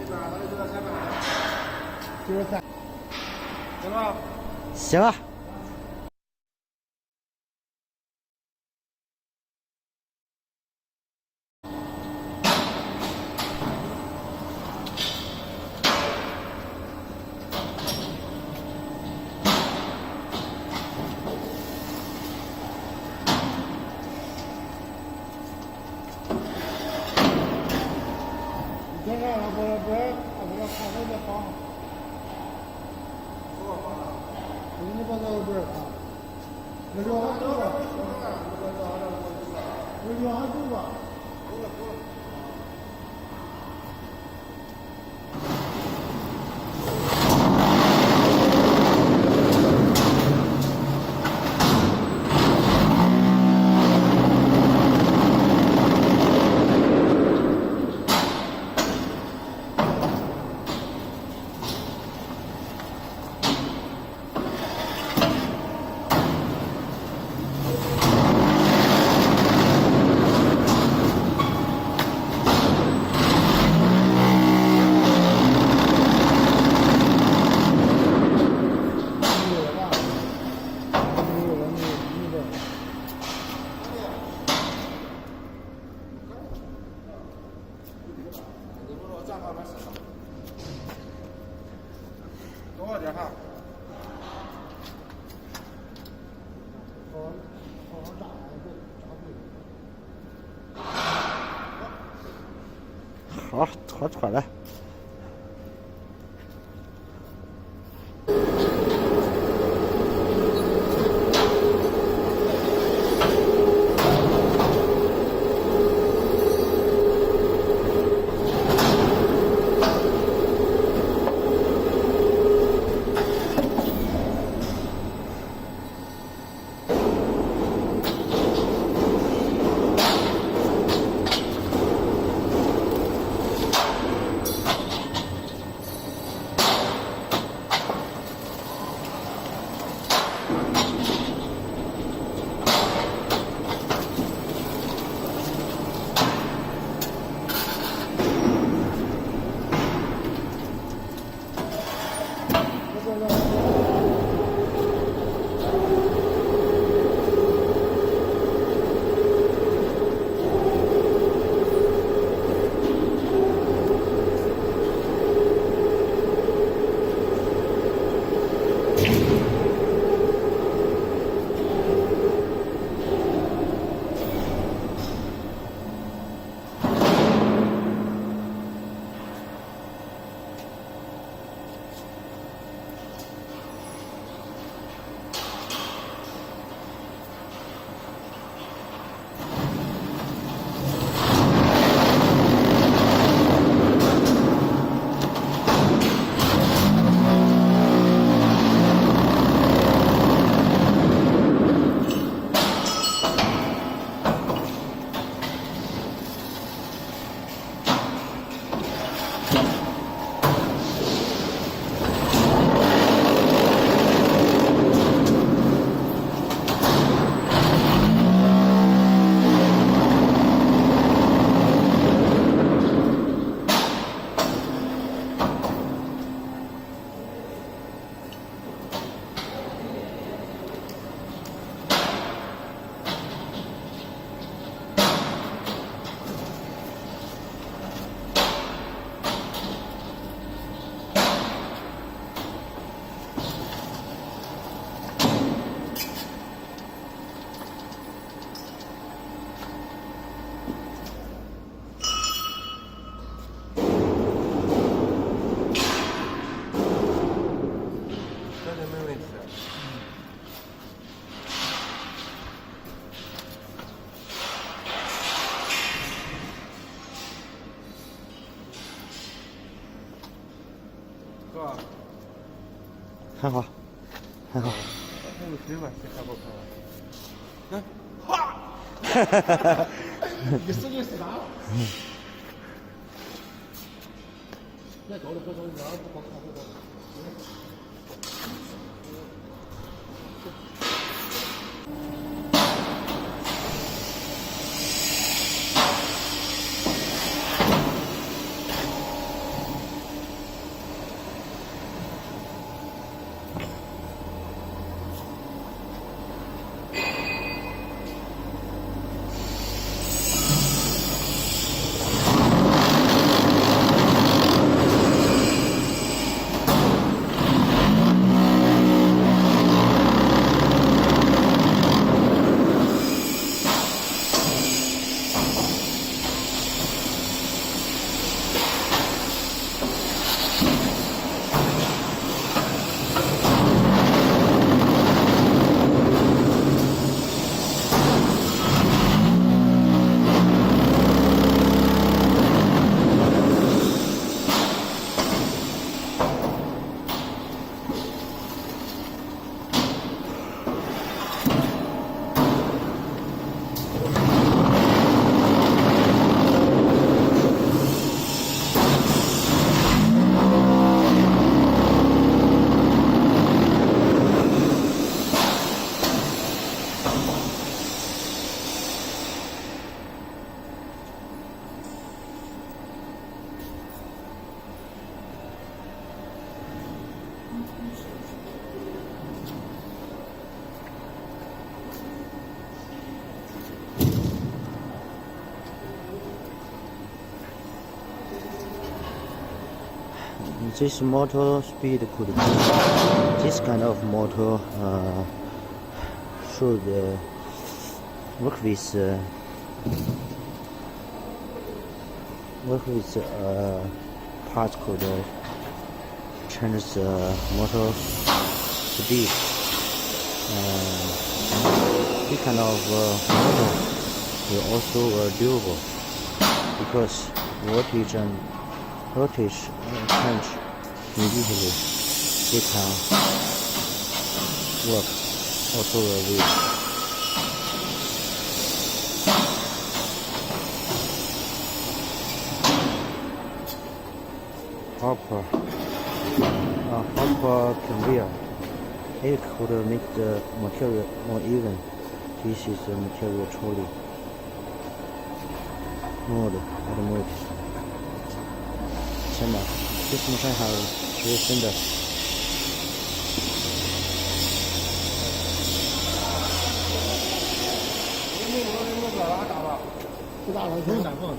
93，行吧？行啊。你先让不要看那个房。你把那个不是看，那就俺走吧，那就俺走吧。多少点哈？好，拖出来。还好，还好。那哈，哈哈哈！你使劲是啥？别搞了，别搞了，哪不好看不好。This motor speed could be this kind of motor should work with parts could change the motor speed. This kind of motor is also durable because voltage change immediately. It can work also with hopper conveyor. It could make the material more even. This is the material trolley mode at mode. 天哪，这什么上还有真的。不大了，全是南方。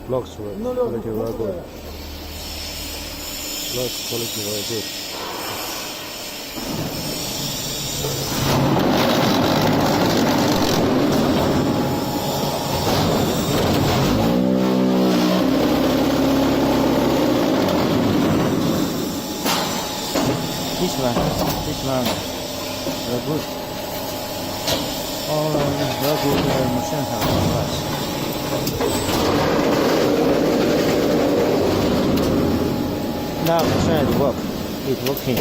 Blocks quality very good. Blocks quality very good. This one, very good. All very good machine have parts. Now machine is working.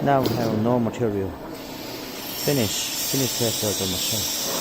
Now we have no material. Finish test of the machine.